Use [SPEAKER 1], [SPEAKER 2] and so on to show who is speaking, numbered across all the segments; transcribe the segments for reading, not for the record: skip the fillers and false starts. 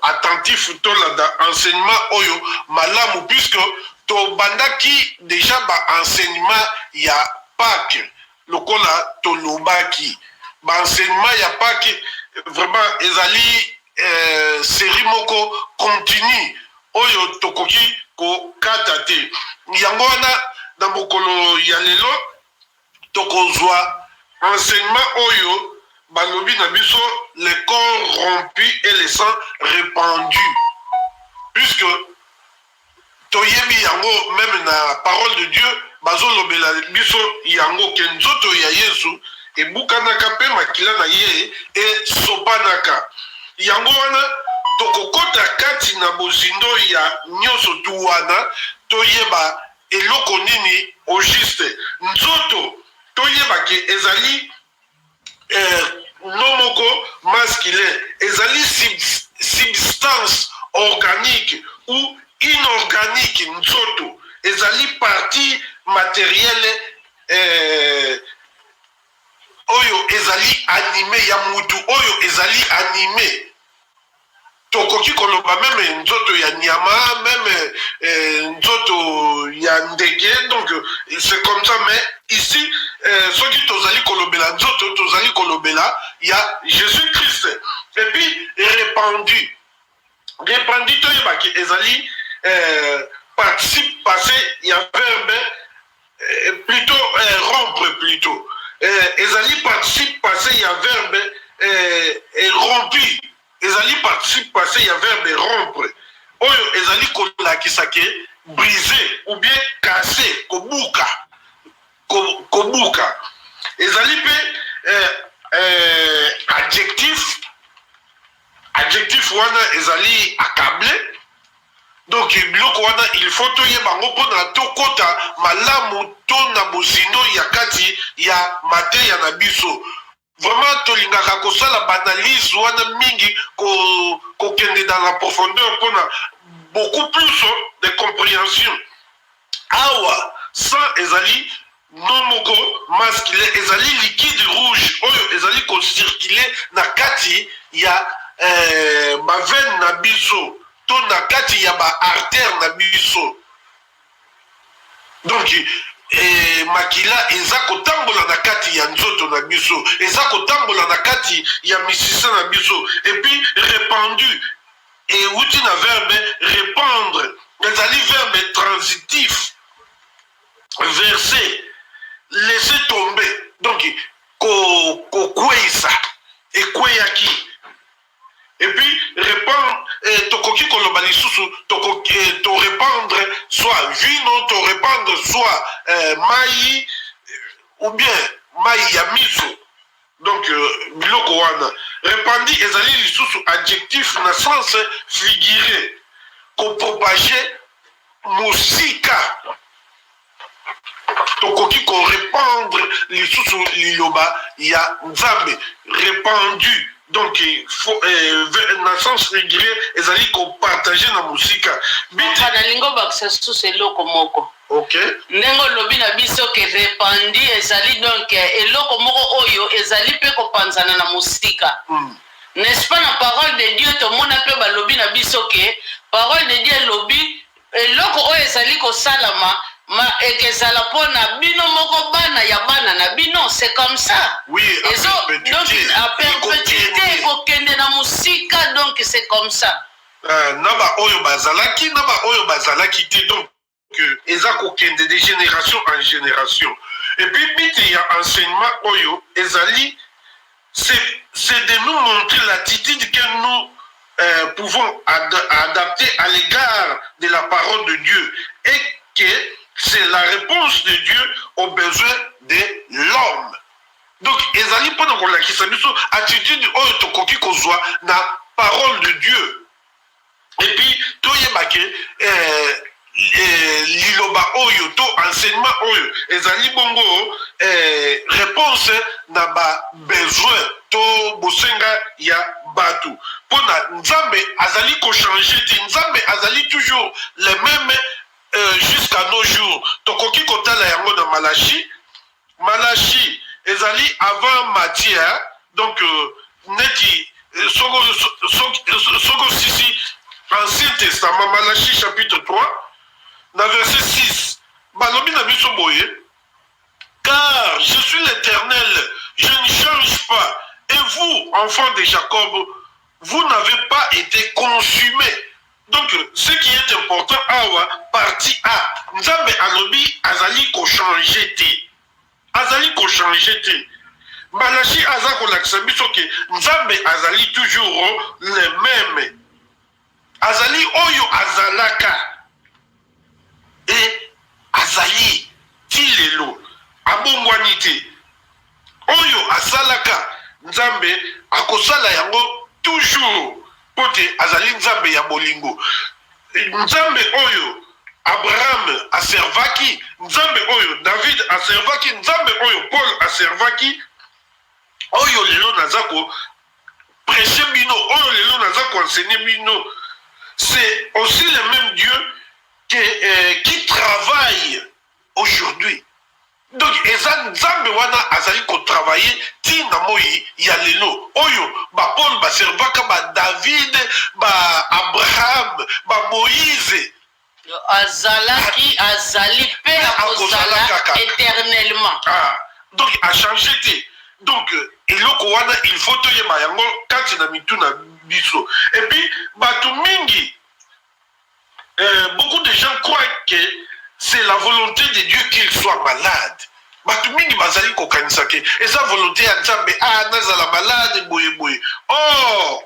[SPEAKER 1] attentif tolanda enseignement oyo malamu puisque tobandaki déjà enseignement ya Pâques lokola tolobaki enseignement ya Pâques vraiment ezali série moko continue oyo tokoki kokata te yango wana na mokolo ya lelo tokozwa enseignement oyo balobi na biso les corps rompus et les sangs répandus puisque toyebi yango même na parole de Dieu bazolobela biso yango ke nzoto ya Yesu ebukanaka mpe makila na ye esopanaka yango wana tokokota kati na bozindo ya nyonso tu wana toyeba eloko nini au juste nzoto toyeba ke ezali nomoko masculin ezali substance organique ou inorganique nzoto ezali partie matérielle oyo ezali animé ya mutu oyo ezali animé tokoki koloba meme nzoto ya nyama meme nzoto ya ndeke donc c'est comme ça mais ici soki tozali kolobela nzoto tozali kolobela ya Jésus-Christ et puis répandu toyebaki ezali participe passé ya verbe plutôt rompre plutôt ezali participe passé ya verbe rompu ezali participe passé ya verbe rompre oyo ezali kolakisa ke briser ou bien casser kobuka ezali pe adjectif wana ezali accablé donc biloko wana il faut toyeba yango mpona tokota malamu to na bozindo ya kati ya mateya na biso vraiment tolingaka kosala banalyse wana mingi kokende dans la profondeur mpona beaucoup plus de compréhension awa sang ezali nomoko masculin ezali liquide rouge oyo ezali kocircule na kati ya bavene na biso to na kati ya baartère na biso donc makila eza kotambola na kati ya nzoto na biso eza kotambola na kati ya misisa na biso et puis répandu euti na verbe répandre ezali verbe transitif verser laisser tomber donc kokweyisa ekweyaki et puis répandre tokoki koloba lisusu to répandre soit vino to répandre soit mai ou bien mai ya miso donc biloko wana répandi ezali lisusu adjectif na sens figuré kopropage mosika tokoki korépandre lisusu liloba ya nzambe répandu donc na sens figuré ezali kopartage na mosika
[SPEAKER 2] nalingo bakisa susu eloko moko ndenge olobi na biso ke répandi ezali donc eloko moko oyo ezali mpe kopanzana na mosika n'est-ce pas na parole de Dieu tomona mpe balobi na biso ke parole de Dieu elobi eloko oyo ezali kosalama ma ekezala pona bino moko bana ya bana na bino c'est comme ça
[SPEAKER 1] oui
[SPEAKER 2] donc à perpétuité kokende na musika donc c'est comme ça
[SPEAKER 1] naba oyo bazalaki te donc eza kokende de génération en génération et puis biti ya enseignement oyo ezali c'est de nous montrer l'attitude que nous pouvons adapter à l'égard de la parole de Dieu et que c'est la réponse de Dieu aux besoins de l'homme. Donc, ezali pona kolakisa biso attitude oyo tokoki kozwa na parole de Dieu. Et puis, toyebake liloba oyo to enseignement oyo ezali bongo réponse na ba besoin to bosenga ya batu. Pona nzambe azali ko changer ti nzambe azali toujours les mêmes jusqu'à nos jours. Tokoki kotala yango na Malachi ezali avant Matthieu donc neti Soko Sisi, Ancien Testament, Malachie chapitre 3, dans verset 6. Balobi na biso boye, car je suis l'Éternel, je ne change pas. Et vous, enfants de Jacob, vous n'avez pas été consumés. Donc, ce qui est important, awa, partie A, Nzambe alobi azali ko changer te. Azali ko changer te. Malachi aza ko lakisa biso ke Nzambe azali toujours le même. Azali oyo azalaka. Et azali tilelo abongwani te. Oyo asalaka Nzambe akosala yango toujours. Pote azali Nzambe ya bolingo. Nzambe oyo Abraham aservaki, Nzambe oyo David aservaki, Nzambe oyo Paul aservaki, oyo lelo nazako prêcher bino, oyo lelo nazako enseigner bino. C'est aussi le même Dieu qui travaille aujourd'hui. Donc, eza Nzambe wana azali ko travailler ti na moyi ya lelo. Oyo ba Paul ba servaka ba David, ba Abraham, ba Moïse.
[SPEAKER 2] Azali pe akozala éternellement.
[SPEAKER 1] Ah, donc a changé te. Donc eloko wana il faut toyeba yango kati na mitu na biso. Et puis bato mingi beaucoup de gens croient que c'est la volonté de Dieu qu'il soit malade. Bato mingi bazali kokanisa ke eza volonté ya Nzambe nazala malade boye boye. Oh,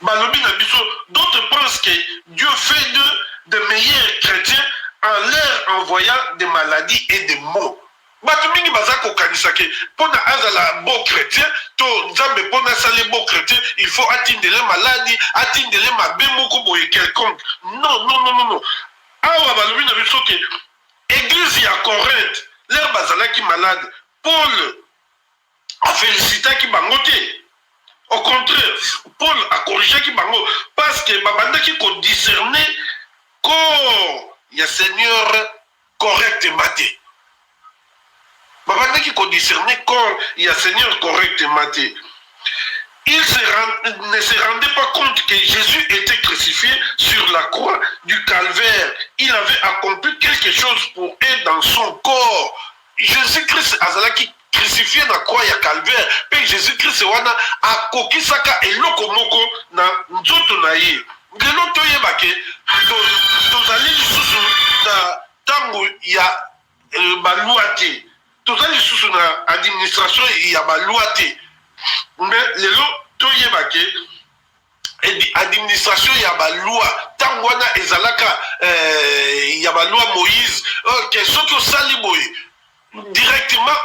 [SPEAKER 1] balobi na biso, d'autres pensent que Dieu fait de meilleurs chrétiens en leur envoyant des maladies et des maux. Bato mingi bazali kokanisa ke pona azala bon chrétien to Nzambe pona sale bon chrétien il faut atindele maladie, atindele mabe moko boye quelconque. Non. Awa balobi na biso ke église à Corinthe, l'air bazalaki malade, Paul a félicité qui bangote. Au contraire, Paul a corrigé qui bango parce que babanda qui ko discerner corps ya Seigneur correctement. Babanda qui ko discerner corps ya Seigneur correctement. Il ne se rendait pas compte que Jésus était crucifié sur la croix du calvaire. Il avait accompli quelque chose pour eux dans son corps. Jésus-Christ azalaki crucifié dans la croix ya calvaire. Puis Jésus-Christ wana akokisaka eloko moko na nzoto na ye. Ngelo toyebake tozali lisusu na tango ya baluate. Tozali lisusu na administration ya baluate. Mais lelo toyebake administration ya ba loi tango wana ezalaka ya ba loi Moïse que soki osali boye directement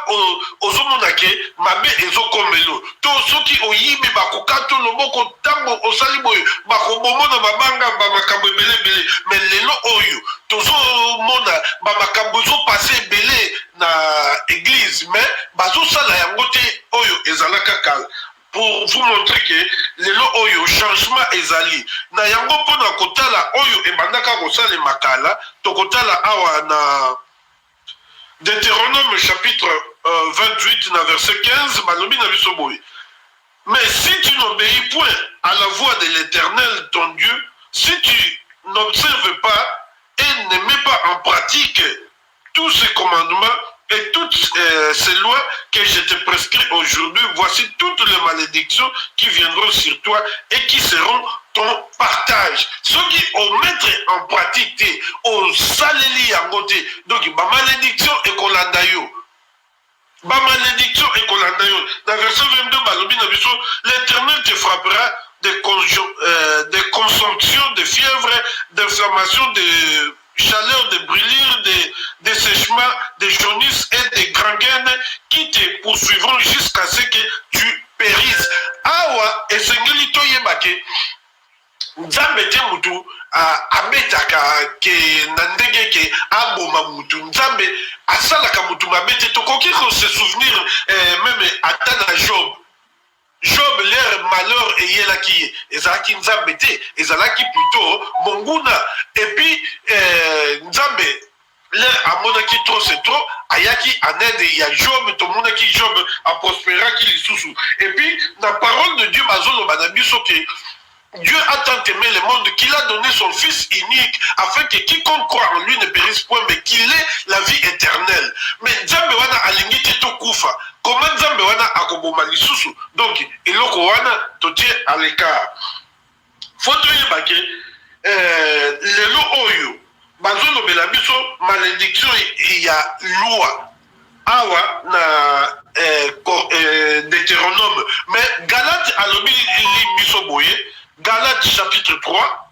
[SPEAKER 1] ozomona ke mabe ezokomelo to soki oyibi bakokato loboko tango osali boye bakobomona mabanga bamakambo ebele mais lelo oyo tozomona bamakambo ezopase ebele na église mais bazosala yango te oyo ezalaka kala pour vous montrer que lelo oyo changement ezali na yango mpona kotala oyo ebandaka kosala makala tokotala awa na Deutéronome chapitre 28 na verset 15 balobi na biso boye. Mais si tu n'obéis point à la voix de l'Éternel ton Dieu, si tu n'observes pas et ne mets pas en pratique tous ces commandements et toutes ces lois que je te prescris aujourd'hui, voici toutes les malédictions qui viendront sur toi et qui seront ton partage. Ceux qui ont mettre en pratique, au saleli à côté, donc ma malédiction et kolandayo. Ma malédiction et kolandayo. Dans verset 22, l'Éternel te frappera des consomptions, de fièvre, d'inflammation, de chaleur, de brûlure, de séchement, de jaunisse et de gangrène qui te poursuivront jusqu'à ce que tu périsses. Awa, et sengeli toyebake, Nzambe te mutu abetaka ke na ndenge ke aboma mutu. Nzambe asalaka mutu mabete tokoki ko se souvenir même ata na Job. Job leur malheur eyelaki ezalaki Nzambe te ezalaki plutôt monguna et puis Nzambe leur amonaki trop c'est trop ayaki en aide ya Job to mona ki Job a prospéra ki lisusu et puis la parole de Dieu bazolo banabiso que Dieu a tant aimé le monde qu'il a donné son Fils unique afin que quiconque croit en lui ne périsse point mais qu'il ait la vie éternelle. Mais Nzambe wana alingi te to kufa. Comment Nzambe wana akoboma lisusu? Donc eloko wana totie à l'écart. Faut yeba ke lelo oyo bazolo bela biso malédiction ya loi awa na Deutéronome mais Galate alobi biso boye Galates chapitre 3,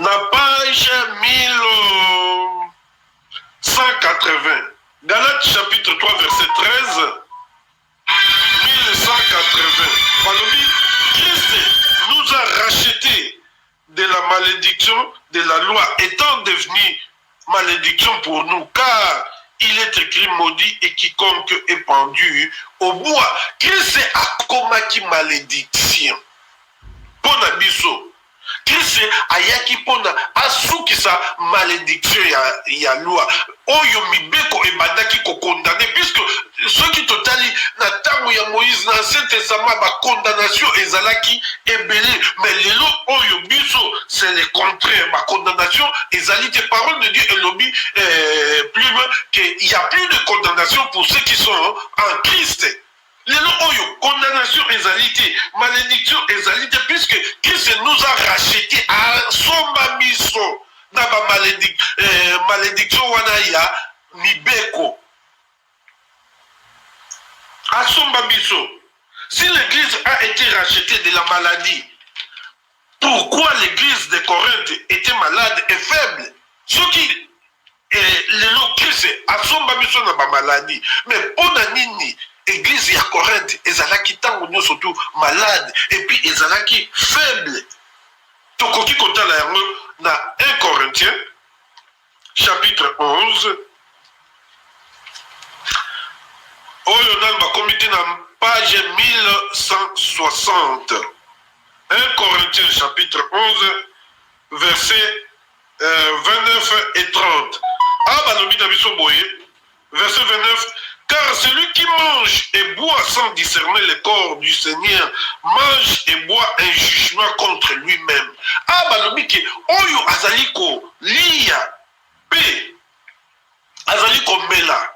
[SPEAKER 1] la page 1180. Galates chapitre 3, verset 13, 1180. Christ nous a rachetés de la malédiction de la loi, étant devenu malédiction pour nous, car il est écrit maudit et quiconque est pendu au bois. Christ a commis malédiction. Pona biso Christ ayaki pona asukisa malédiction ya loi oyo mibeko ebandaki ko condamner puisque ceux qui totali na tango ya Moïse na Ancien Testament ba condamnation ezalaki ebele mais lelo oyo biso c'est le contraire ba condamnation ezali te parole de Dieu elobi plus que il y a plus de condamnation pour ceux qui sont en Christ. Lelo oyo condamnation ezalité, malédiction ezalité puisque Christ nous a racheté à son biso na ba malédiction wana ya mibeko à son biso. Si l'église a été rachetée de la maladie, pourquoi l'église de Corinthe était malade et faible? Ce qui lelo Christ à son biso na ba maladie mais pona nini Église à Corinthe, ezalaki tango nyo surtout malade et puis ezalaki faible. Tokoki kota la yango na 1 Corinthiens chapitre 11. Oyo nan ba comité na page 1160. 1 Corinthiens chapitre 11 verset 29 et 30. Ah ba lobi na biso boye verset 29. Car celui qui mange et boit sans discerner le corps du Seigneur mange et boit un jugement contre lui-même. Ah, balobiki, oyo azaliko lia pe azaliko mela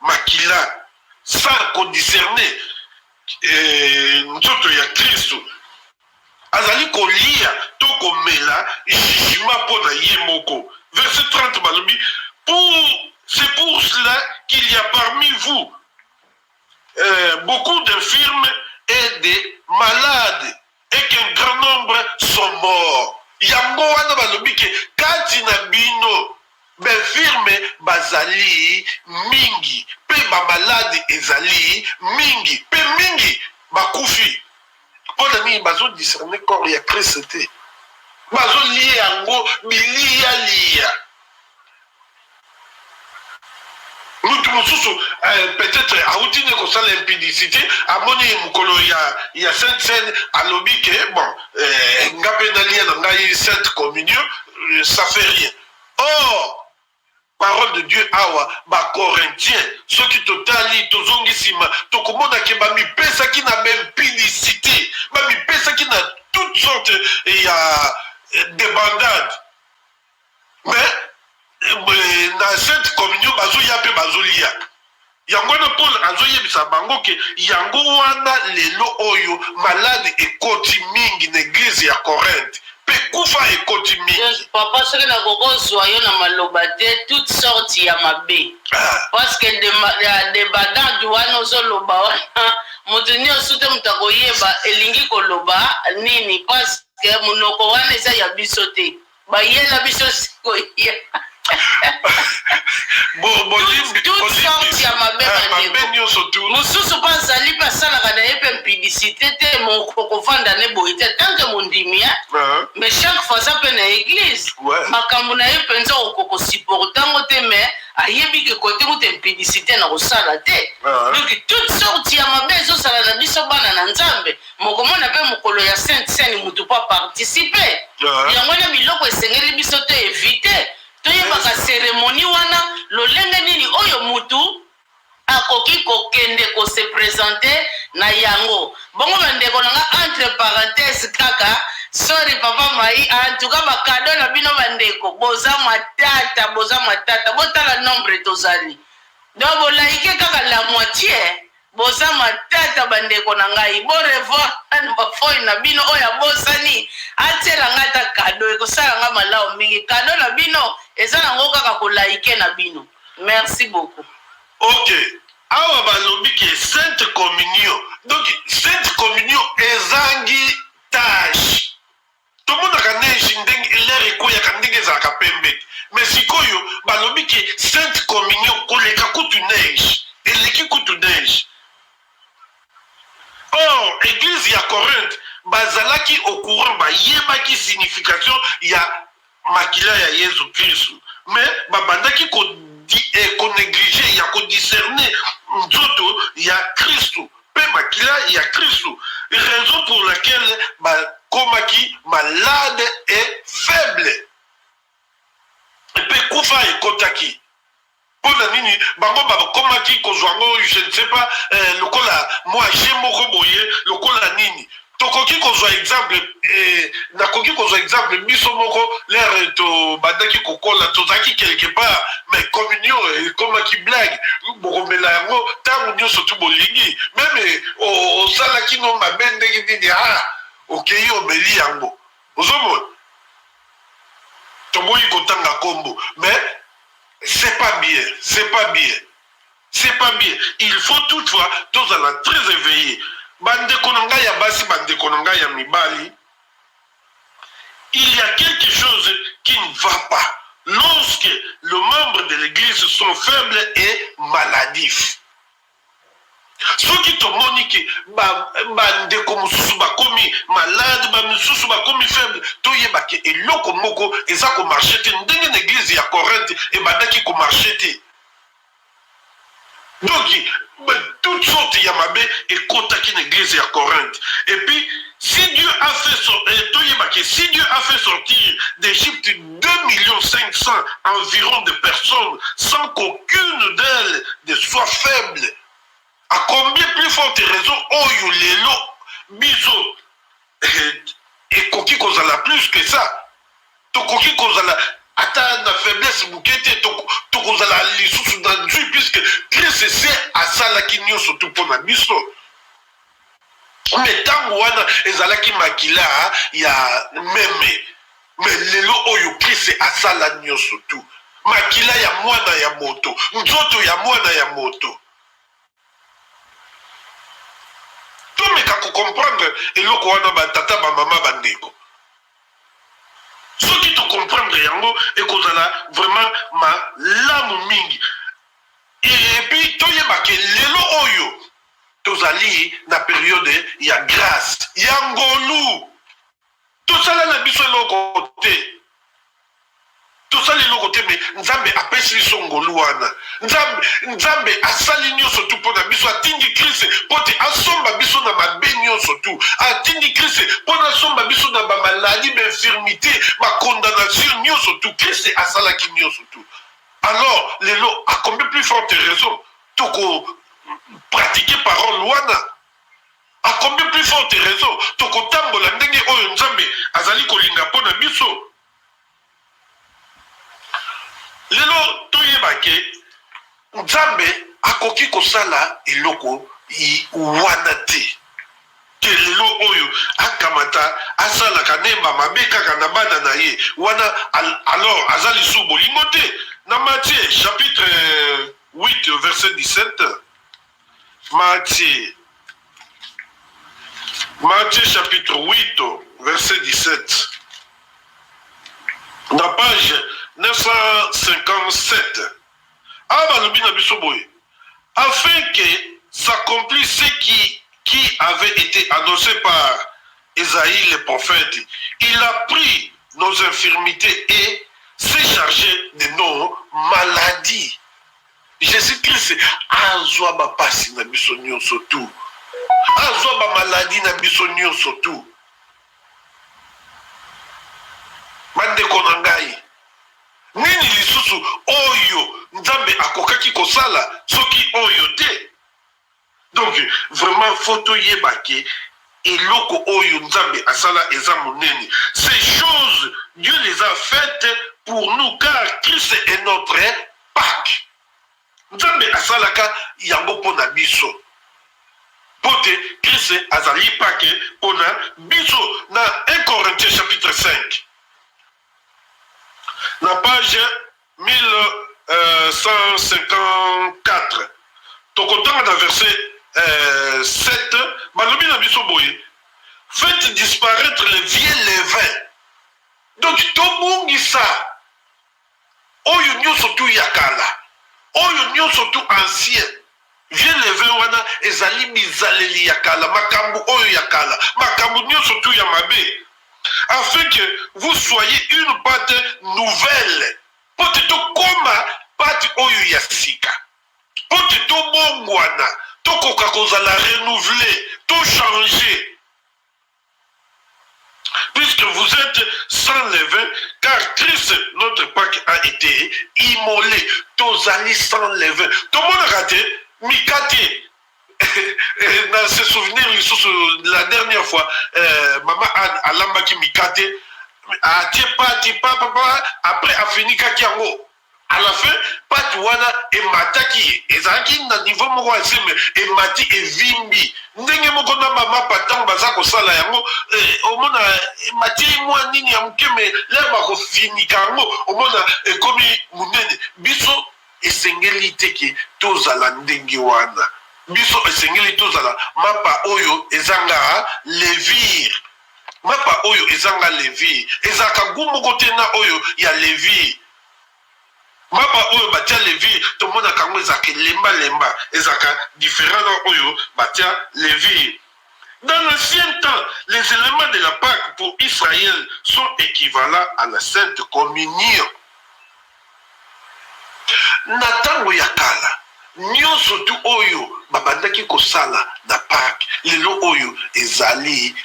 [SPEAKER 1] makila sans qu'on discerner nzoto ya Kristo. Azaliko lia toko mela jugement pona yemoko. Verset 30 balobi c'est pour cela qu'il y a parmi vous beaucoup d'infirmes et de malades et qu'un grand nombre sont morts. Yango wana balobi ke kati na bino benfirme bazali mingi pe ba malade ezali mingi pe mingi bakufi. Pona ni bazo discerner corps ya Christ te. Bazo lié yango bilia lia. Peut-être à outiner comme ça l'impudicité à mon mukolo il y a cette scène à lobby que bon ngapenalia dans cette communion ça fait rien. Or parole de Dieu awa ba Corinthiens ceux qui totali tozongisima tokomona ke ba mi pesa qui na impudicité ba mi pesa qui na toutes sortes il y a des bandades mais dans cette communion bazoya pe bazolia yango na Paul azoyebisa bango ke yango wana lelo oyo malade ekoti mingi na église ya Corinthe pe kufa ekoti mingi
[SPEAKER 2] papa soki na kokozwa yo na maloba te toute sorte ya mabe parce que de badandi wana ozoloba wana moto nyonso te moto akoyeba elingi koloba nini parce que monoko wana eza ya biso te bayela biso sikoya toute sorte ya mabe mosusu mpe azali mpe asalaka na ye mpe mpidisité te mokovanda ne boye te tanke mondimi mais chaque fois aza mpe na église makambo na ye mpenza okokosiporta ngo te mais ayebi ke kote ngo te mpidisité na kosala te donc toute sorte ya mabe ezosala na biso bana na Nzambe mokomona mpe mokolo ya sainte seine motu mpo aparticipe yango na biloko esengeli biso te évite. toyebaka cérémonie wana lolenge nini oyo mutu akoki kokende kose présenter na yango bongo bandeko nanga entre parenthèses kaka sorry papa mai en tout cas bakado na bino bandeko boza matata botala nombre tozali donc bolaike kaka la moitié boza matata bandeko na ngai bo revoir bafoi na bino oyo abosani atiela ngai ata kado ekosala nga malamu mingi kado na bino eza nango kaka kolaike na bino merci beaucoup.
[SPEAKER 1] Ok, awa balobi ke sainte communion, donc sainte communion ezangi tâche tomonaka neige ndenge elere ekoyaka ndenge ezalaka pembe mais sikoyo balobi ke sainte communion koleka kutu neige eleki kutu neige. Or église ya Corinthe bazalaki au courant bayebaki signification ya makila ya Yesu Kristo mais babandaki konéglige ya kodiscerner nzoto ya Kristo pe makila ya Kristo, raison pour laquelle bakomaki malade et faible pe kufa ekotaki pona nini bango bakomaki kozwango je ne sais pas lokola moi j'ai moko boye lokola nini tokoki kozwa exemple nakoki kozwa exemple biso moko l'air to bandaki kokola tozaki quelque part mais communion ekomaki blague bokomela yango ntango nyonso tu bolingi meme osalaki no mabe ndenge nini okei omeli yango ozomona toboyi kotanga kombo mais c'est pas bien, c'est pas bien. C'est pas bien. Il faut toutefois, tous en très éveillés. Bande konanga ya basi, bande konanga ya mibali. Il y a quelque chose qui ne va pas. Lorsque les membres de l'église sont faibles et maladifs. Ceux qui te moniquent, bande komususu bakomi malade, bamususu bakomi faible, toyebake et loko moko eza ko marchete ndenge l'église ya Corinthe et badaki ko marchete. Donc toutes sortes yamabe et contaki l'église ya Corinthe. Et puis si Dieu a fait sortir d'Égypte 2 500 000 environ de personnes sans qu'aucune d'elles ne soit faible. À combien plus forte raison oyo lelo biso et koki kozala plus que ça to koki kozala ata na faiblesse bukete to kozala lisusu na nzui puisque Christ c'est asalaki nyonso tu pona biso mais tango wana ezalaki makila ya meme mais lelo oyo Christ asala nyonso tu makila ya mwana ya moto nzoto ya mwana ya moto. Tomeka ko comprendre eloko wana batata ba mama bandeko soki to comprendre yango ekozala vraiment malamu mingi et puis toyebake lelo oyo tozali na période ya grâce ya ngolu tosala na biso eloko te tosala eloko te me nzambe apesi biso ngolu wana nzambe asali nyonso tu mpo na biso atindi Kristo mpo te asomba biso na mabe nyonso tu atindi Kristo mpo na asomba biso na bamaladi bainfirmité bacondamnation nyonso tu Kristo asalaki nyonso tu alors lelo a combien plus forte raison toko pratiquer parole wana a combien plus forte raison tokotambola ndenge oyo nzambe azali kolinga mpo na biso. Lelo toyebake nzambe akoki kosala eloko wana te ke lelo oyo akamata asalaka nemba mabe kaka na bana na ye wana alors aza lisu bolingo te. Na Matthieu chapitre 8 verset 17 Matthieu chapitre 8 verset 17 na page 957 afin que s'accomplisse ce qui avait été annoncé par Ésaïe le prophète. Il a pris nos infirmités et s'est chargé de nos maladies. Jésus-Christ a zwa ba pasi na biso nyonso tu. A zwa ba maladie na biso nyonso tu. Bande konangai. Nini nzambe akokaki kosala soki oyo te. Donc vraiment faut toyeba ke eloko oyo nzambe asala eza monene. Ces choses Dieu les a faites pour nous car Christ est notre Pâques. Nzambe asalaka yango pona biso. Pote Christ azali Pâques pona biso. Na 1 Corinthiens chapitre 5. La page 1154. Tokotanga dans verset 7. Balobi na biso boye. Faites disparaître les vieux levains. Donc tobungisa oyo nyonso tu yakala. Oyo nyonso tu ancien. Vieux levain wana ezali bizaleli yakala. Makambu oyo yakala. Makambu nyonso tu ya mabe. Afin que vous soyez une pâte nouvelle. Pote to koma pâte oyo ya sika. Pote to bongwana. To koka kozala renouveler. To changer. Puisque vous êtes sans levain, car Christ, notre Pâques, a été immolé. Tozali sans levain. Tout le monde a raté. Mikate. Dans ses souvenirs, la dernière fois, maman a lambaki Mikate. A papa, après a fini kakiango. À la fin, Patuana et Mataki, et Zaki na niveau moko asime, et Mati et Vimbi. Ndenge moko na mama patang bazako sala yango, omona Mati moi nini ya mukeme, leba ko fini kango, omona komi munene. Biso esengeli teke tozala ndenge wana. Biso esengeli tozala mapa oyo ezanga levir. Mapa oyo ezanga levir. Ezaka gumu kote na oyo ya levir. Mapa oyo batia levi to mona kango ezaka lemba ezaka différent na oyo batia levi. Dans l'ancien temps, les éléments de la Pâque pour Israël sont équivalents à la Sainte Communion. Natango yakala nyonso tu oyo babandaki kosala na Pâque lelo oyo ezali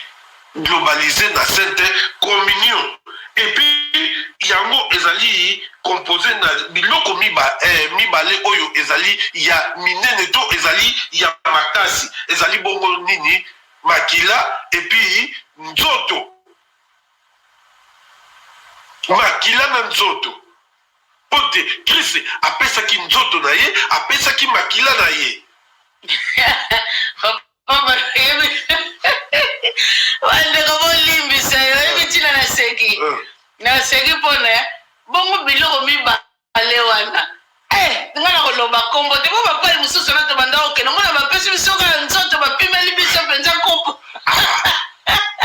[SPEAKER 1] globalisé na Sainte Communion. Et puis yango ezali composé na biloko mibale oyo ezali ya minene to ezali ya makasi ezali bongo nini makila et puis nzoto makila na nzoto. Pote Christ apesaki nzoto na ye apesaki makila na ye.
[SPEAKER 2] Wandeko bolimbisa yo ebitina na seki. Na seki pone bongo biloko mibale wana. Ngana koloba kombo te bo bapali mususu na to banda okena ngona bapesi biso ka nzoto bapimeli biso penza kombo.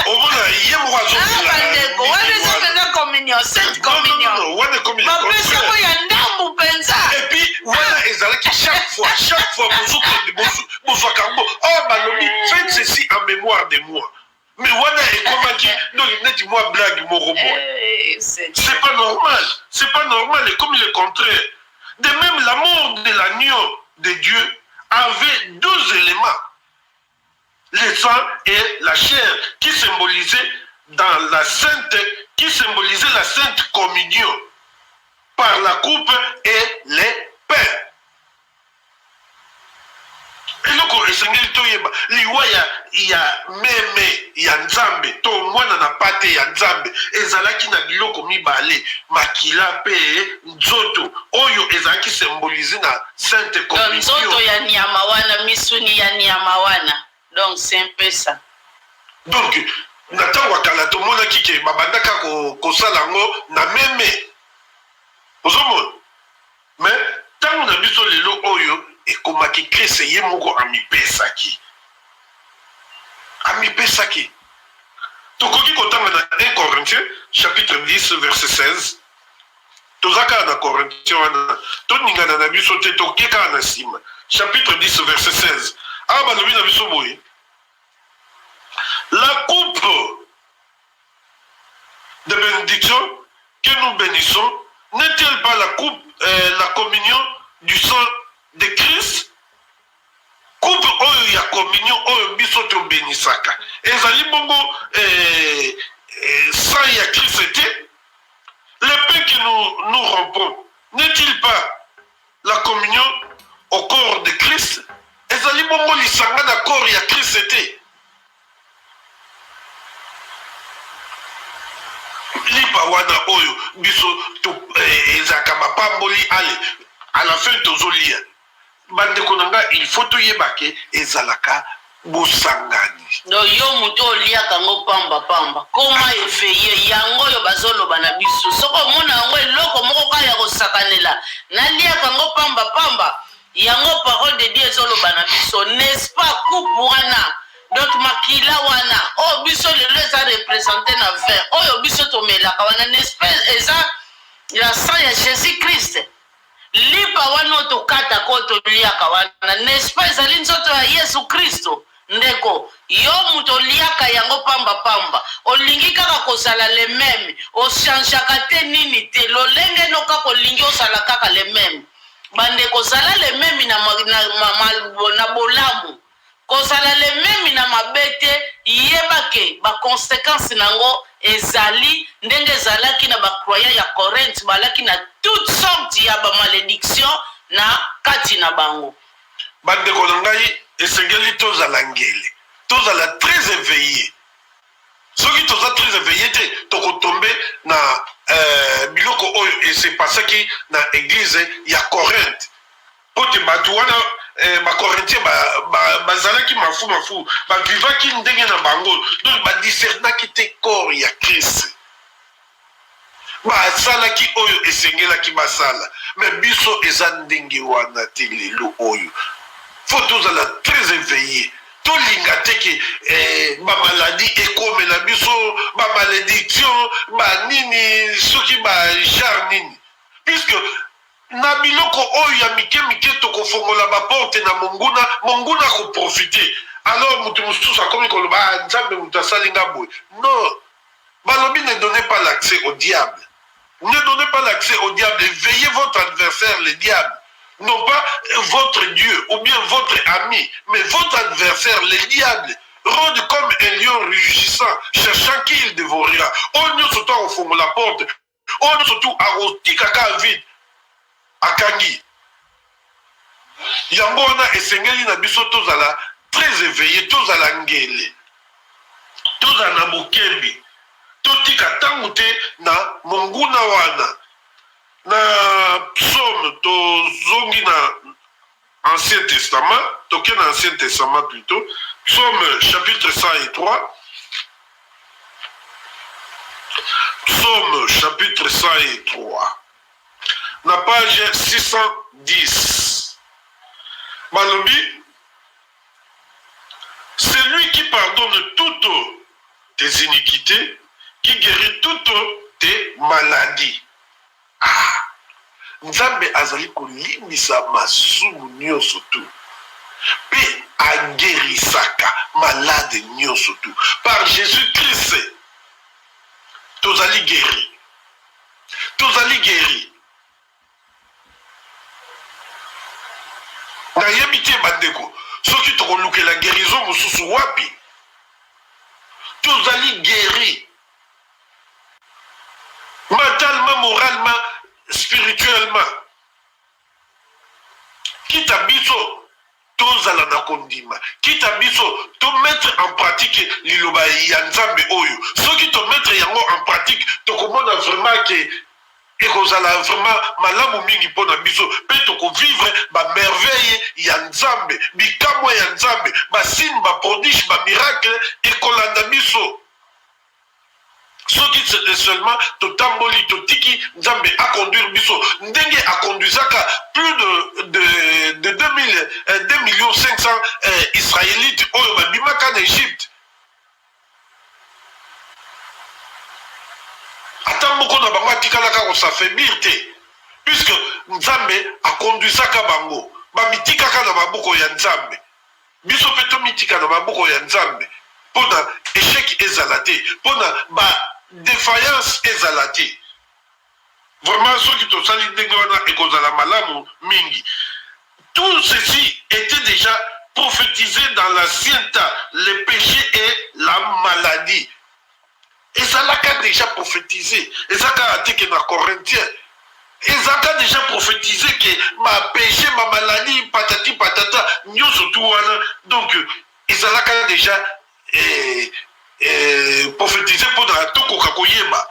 [SPEAKER 1] Omona ye mo wazo.
[SPEAKER 2] Bandeko wana so penza communion, sainte communion.
[SPEAKER 1] Wana communion.
[SPEAKER 2] Bapesi ko ya ndambu penza.
[SPEAKER 1] Et puis wana ezalaki chaque fois bonsoir kango. Oh balobi faites ceci en mémoire de moi. Mais wana ekomaki donc neti moi blague moko boy. C'est pas normal. C'est pas normal et comme le contraire. De même l'amour de l'agneau de Dieu avait deux éléments. Le sang et la chair qui symbolisaient la sainte communion par la coupe et les pains. Et donc, liwa ya meme ya nzambe to mwana na pate ya nzambe ezalaki na biloko mibale makila pe nzoto oyo ezalaki symboliser na sainte communion.
[SPEAKER 2] Nzoto ya nyama wana misuni ya nyama wana. Donc c'est un peu ça.
[SPEAKER 1] Donc natan wakala to mona kike babandaka kosala ngo na meme. Ozomona. Mais tango na biso lelo oyo ekomaki Christ ye moko amipesaki. Amipesaki. Tokoki kotanga na 1 Corinthiens chapitre 10 verset 16. Tozaka na Corinthiens wana. Toningana na biso te tokeka na sima. Chapitre 10 verset 16. Ah balobi na biso boye. La coupe de bénédiction que nous bénissons n'est-elle pas la communion du sang de Christ? Coupe oyo ya communion oyo biso to bénisaka. Ezali bongo sang ya Christ était. Le pain que nous rompons n'est-il pas la communion au corps de Christ. Ezali bongo lisanga na corps ya Christ était. Lipa wana oyo biso ezaka mapamboli ale à la fin tozolia. Bandeko nanga il faut toyebake ezalaka bosangani.
[SPEAKER 2] No yo muto oliaka ngo pamba pamba. Koma efeye yango yo bazoloba na biso. Soko mona ngo eloko moko kaya kosakanela. Naliaka ngo pamba pamba. Yango parole de Dieu ezoloba na biso. N'est-ce pas kupwana? Donc makila wana. Oh biso lelo eza représenté na vin. Oh yo biso tomelaka wana. N'est-ce pas eza la sang ya Jésus-Christ. Lipa wana tokata ko toliaka wana. N'est-ce pas ezali nzoto ya Yesu Kristo. Ndeko yo muto liaka yango pamba pamba olingi kaka kozala le même ochangeaka te nini te lolenge no kaka olingi osala kaka le même bandeko zala le même na bolamu kozala le même na mabete yebake ba conséquences nango ezali ndenge ezalaki na ba croyants ya Corinthe balaki na toutes sortes ya ba malédiction na kati na bango
[SPEAKER 1] bandeko ngai esengeli tozala ngele tozala très éveillé soki toza très éveillé te tokotombe na biloko oyo esepasaki na église ya Corinthe po te bato wana bacorinthien bazalaki mafu bavivaki ndenge na bango donc badiscernaki te corps ya Christ basalaki oyo esengelaki basala mais biso eza ndenge wana te lelo oyo faut tozala très éveillé tolinga te ke bamaladi ekomela biso bamalédiction banini soki bachar nini puisque na biloko oyo ya mike tokofongola baporte na monguna koprofite alors mutu mosusu akomi koloba nzambe mutu asalinga boye non balobi ne donnez pas l'accès au diable ne donnez pas l'accès au diable veillez votre adversaire le diable. Non pas votre Dieu ou bien votre ami, mais votre adversaire, le diable, rôde comme un lion rugissant, cherchant qui il dévorera. On nous surtout au fond de la porte, on nous surtout à roti kaka vide, à Kangi. Yambona et Sengeli na biso tozala très éveillé, tozala ngele, tozala mokembi, totika tangute na monguna wana. Na psaume tozongi na Ancien Testament, toke na Ancien Testament plutôt, psaume chapitre 103, psaume chapitre 103, na page 610. Malobi, c'est lui qui pardonne toutes tes iniquités, qui guérit toutes tes maladies. Ah, Nzambe azali kolimbisa masumu nyonso tu pe aguerisaka malade nyonso tu par Jésus-Christ tozali guéri nayebi te bandeko soki tokolukela guérison mosusu wapi tozali guéri mentalement, moralement, spirituellement. Quitte à biso, tozala na kondima. Quitte à biso, to mettre en pratique liloba ya nzambe oyo. Soki to mettre yango en pratique, to komona vraiment que ekozala vraiment malamu mingi pona biso. Pe to ko vivre ba merveille ya nzambe, bikamwa ya nzambe, ba signe, ba prodige, ba miracle ekolanda biso. Soki seulement totamboli totiki nzambe a conduire biso ndenge a conduisaka plus de 2 millions 500 israélites oyo babimaka en Égypte ata moko na bango atikalaka kosafaiblir te puisque nzambe a conduisaka bango bamitikaka na maboko ya nzambe biso mpe tomitika na maboko ya nzambe mpona échec ezala te mpona défaillance ezala te vraiment soki tosali ndenge wana ekozala malamu mingi. Tout ceci était déjà prophétisé dans l'ancien temps, le péché et la maladie. Et ça l'a déjà prophétisé. Et ça a été que dans Corinthiens. ils ont déjà prophétisé que ma péché, ma maladie, patati patata, nous surtout, donc ils ont déjà prophétisé pour la toko kakoyema.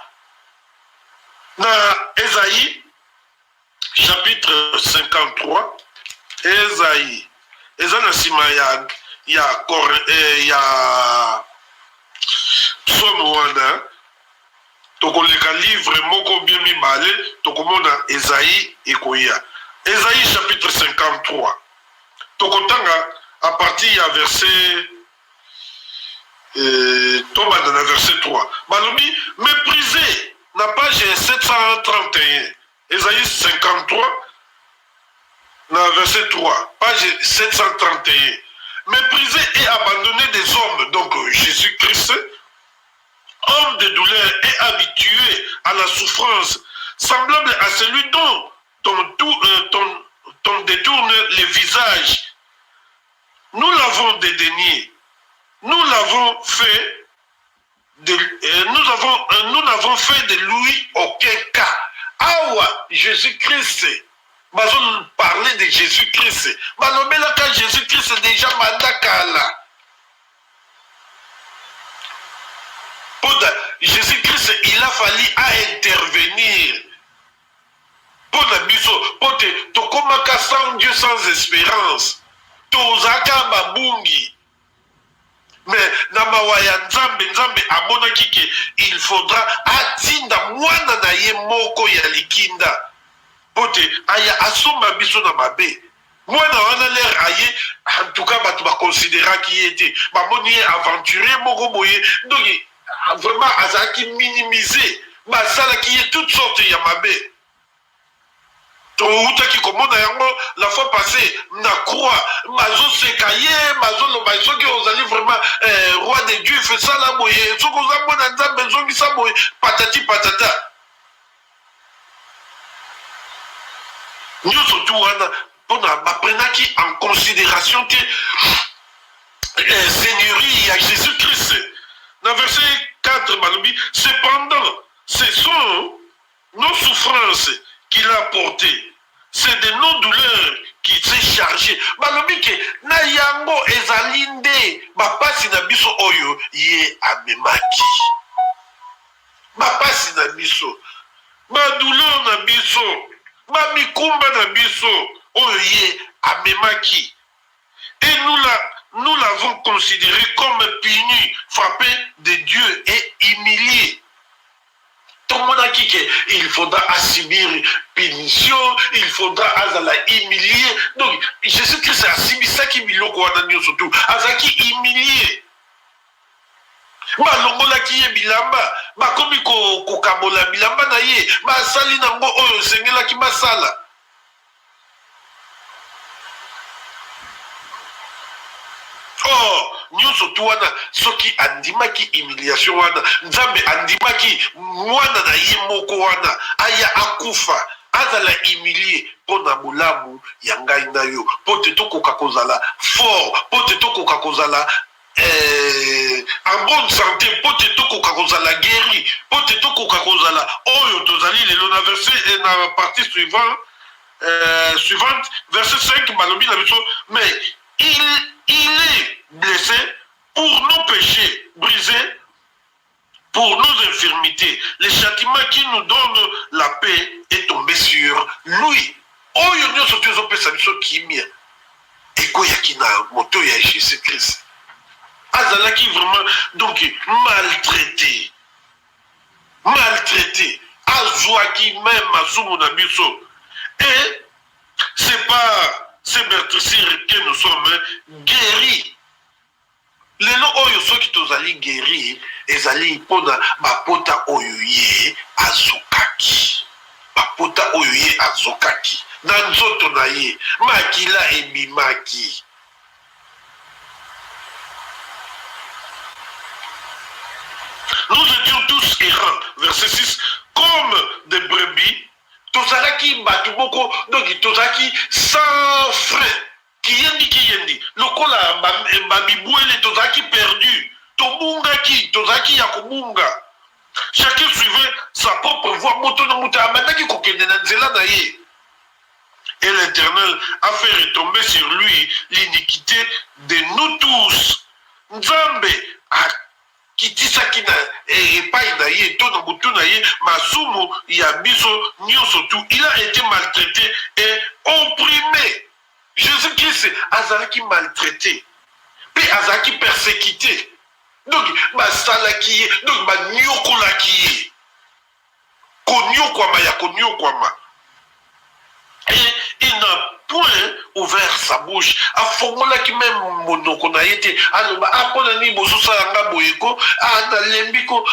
[SPEAKER 1] Dans Ésaïe, chapitre 53, Ésaïe, il y a Somme wana, tokoleka livre moko bien mibale, tokomona Ésaïe ekoya. Ésaïe chapitre 53. Tokotanga à partir ya verset tomba dans le verset 3. Balobi méprisé na page 731. Ésaïe 53 na verset 3, page 731. Méprisé et abandonné des hommes, donc Jésus-Christ, homme de douleur et habitué à la souffrance, semblable à celui dont on détourne les visages. Nous l'avons dédaigné, nous l'avons fait, nous n'avons fait de lui aucun cas. Awa, Jésus-Christ, nous parler de Jésus-Christ. Quand Jésus-Christ est déjà mandakala. Pour Jésus-Christ, il a fallu intervenir. Pour la biso, pour te komaka sans Dieu, sans espérance. Tozaka babungi. Mais namawaya nzambe amonaki ke il faudra atinda mwana na ye moko ya likinda. Pote aya asomba biso na mabe. Mwana wana l'air aye, en tout cas batu ba considéra qui était bamoni aventurier moko boye. Donc vraiment azaki minimisé. Basala qui est toutes sortes ya mabe. Toutaki komona yango la fois passée na croix mazo sekaye mazo lobaïso qui ozali vraiment roi de Dieu fait ça la boye soko zamona nzambe zongi sa boye patati patata. Nous surtout on a pris en considération que Seigneurie à Jésus-Christ. Dans verset 4, Balobi, cependant, ce sont nos souffrances qu'il a portées. C'est de nos douleurs qu'il s'est chargé. Balobi ke na yango ezalinde bapasi na biso oyo ye amemaki. Bapasi na biso, ba douleur na biso. Mikumba na biso oye amemaki. Et nous l'avons considéré comme puni, frappé de Dieu et humilié. Tout le monde a dit qu'il faudra subir punition, il faudra azala humilier. Donc Jésus-Christ a subi ça qui miloko wana surtout, azaki humilié. Balongola ki ye bilamba, bakomi kokabola bilamba na ye, basali nango oyo sengela ki basala. Oh, nyonso tu wana soki andimaki humiliation wana, nzambe andimaki mwana na ye moko wana, aya akufa, azala humilié pona bolamu ya ngai na yo, po te tokoka kozala fort, po te tokoka kozala en bonne santé, pote toko kakozala guéri, pote toko kakozala oyo tozali lelo na verset na partie suivante, verset 5 malobi na biso, mais il est blessé pour nos péchés, brisé pour nos infirmités. Le châtiment qui nous donne la paix est tombé sur lui. Oyo nyoso tozopesa biso kimia ekoyaki na moto ya Jésus-Christ. Azalaki vraiment donc maltraité, azouaki même Azumu Nabiso. Et c'est pas ces meurtrissures que nous sommes guéris. Les noms oyo soki tozali guéris, ezali pona bapota oyo ye azokaki, bapota oyo ye azokaki. Na nzoto na ye makila ebimaki. Nous étions tous errants, verset 6, comme des brebis, tozalaki batuboko, donc tozalaki sans frein, kiyendi, lokola babibouele tozalaki perdu, tobungaki, tozalaki yakobunga. Chacun suivait sa sa propre voix moto na muta abandaki kokende na nzela na ye. Et l'Éternel a fait retomber sur lui l'iniquité de nous tous. Nzambe a kitisaki na epai na ye to na butu na ye masumu ya biso nyonso tout. Il a été maltraité et opprimé. Jésus-Christ azalaki maltraité. Puis azalaki persécuté. Donc basalaki ye, donc banyokolaki ye. Konyokwama ya konyokwama. Et il n'a point ouvert sa bouche. A formula qui même monoko na yete. Alors, apona ni bozusa yanga boyeko. Na lembiko.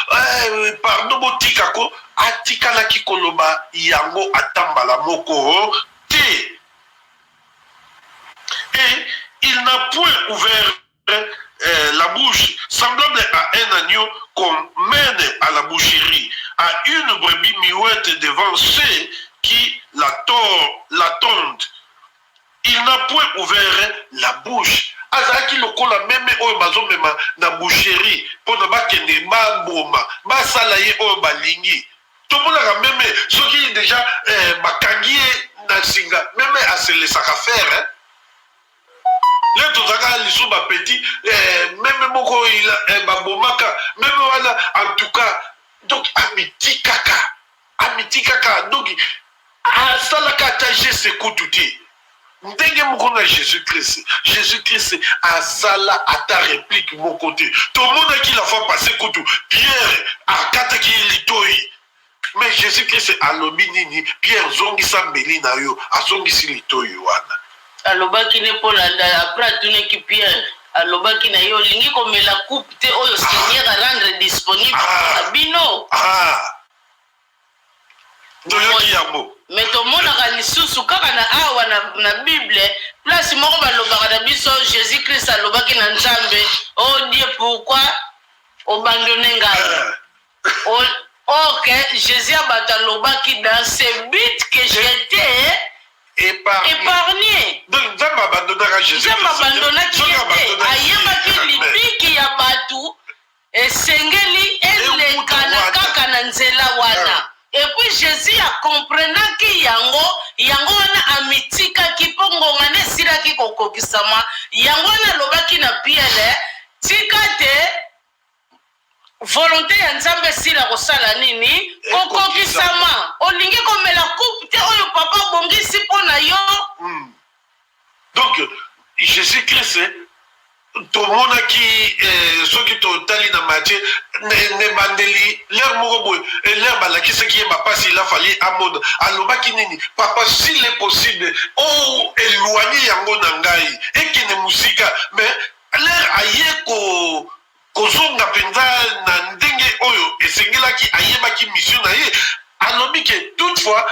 [SPEAKER 1] Pardon botikako. Atikala ki koloba yango atambala moko te. Et il n'a point ouvert la bouche, semblable à un agneau qu'on mène à la boucherie, à une brebis muette devant ceux qui l'attendent. Il n'a point ouvert la bouche. Azaki lokola meme oyo bazomema na boucherie pour ne bakende baboma basala ye oyo balingi. Tomonaka meme soki déjà bakangi na singa meme aselesaka faire. Les tozaka liso ba petit même moko il babomaka même wala en tout cas donc amiti kaka donc asalaka taje se kututi ndenge moko na Jésus-Christ asala ata réplique mon côté tout le monde qui la fois passé kutu Pierre akataki litoi mais Jésus-Christ alobi nini Pierre zongisa mbeli na yo azongisi litoi wana
[SPEAKER 2] alobaki ne polanda après atunaki Pierre alobaki na yo lingi komela coupe te oyo Seigneur a rendre disponible na bino
[SPEAKER 1] toyoki yango
[SPEAKER 2] mais tomonaka lisusu kaka na awa na Bible place moko balobaka na biso Jésus-Christ alobaki na Nzambe oh Dieu pourquoi abandonner ngai ok Jésus abatalobaki dans ce but que j'étais épargné.
[SPEAKER 1] Donc, Nzambe abandonnera Jésus.
[SPEAKER 2] Nzambe abandonnaki ye ayebaki libiki ya batu esengeli elekana kaka na nzela wana. Et puis Jésus a comprenaki yango wana amitikaki mpo ngonga nde esilaki kokokisama yango wana alobaki na Pierre tika te volonté ya Nzambe sila kosala nini kokokisama olingi komela coupe te oyo papa bongisi mpo na yo.
[SPEAKER 1] Donc Jésus-Christ tomonaki soki totali na Matthieu ne bandeli l'air moko boye l'air balakisaki ye bapasi il a fallu amona alobaki nini papa s'il est possible éloigner yango na ngai ekene musika mais l'air aye kozonga mpenza na ndenge oyo esengelaki ayebaki mission na ye alobi ke toutefois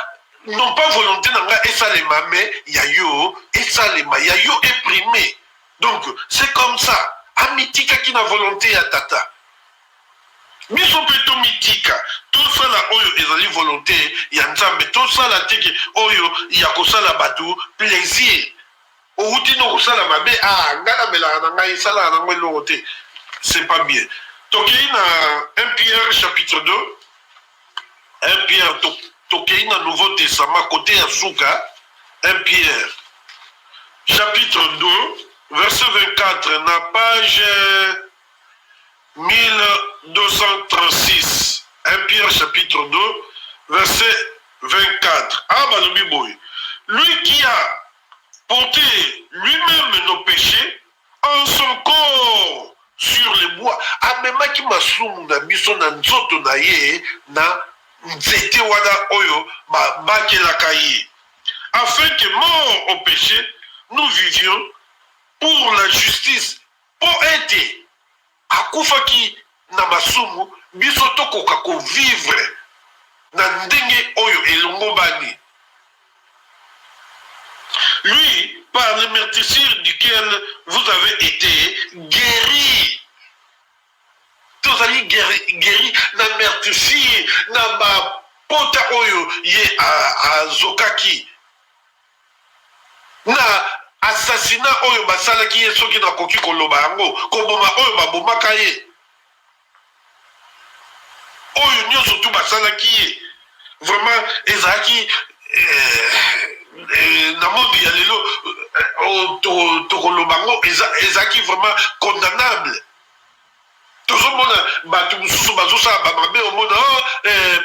[SPEAKER 1] non pas volonté na nga esalema mais ya yo esalema ya yo éprimé. Donc c'est comme ça amitikaki na volonté ya tata biso mpe tomitika tosala oyo ezali volonté ya Nzambe tosala teke oyo ya kosala bato plaisir outi no kosala mabe nga namelaka na ngai esalaka nango eloko te. C'est pas bien. Tokei na 1 Pierre chapitre 2. 1 Pierre tokei na Nouveau Testament côté ya Souka. 1 Pierre chapitre 2 verset 24 na page 1236. 1 Pierre chapitre 2 verset 24. Balobi boy. Lui qui a porté lui-même nos péchés en son corps sur le bois amemaki masumu na biso na nzoto na ye na nzete wana oyo bakelaka ye afin que mort au péché nous vivions pour la justice pour être akufaki na masumu biso tokoka kovivre na ndenge oyo elongobani. Lui par le meurtrissure duquel vous avez été guéris. Tozali guéri na meurtrissure na bapota oyo ye azokaki na assassinat oyo basalaki ye soki nakoki koloba yango koboma oyo babomaka ye. oyo nyonso tu basalaki ye vraiment ezalaki na monde ya lelo tokoloba ngo ezalaki vraiment condamnable. Tozomona bato mosusu bazosala bamabe omona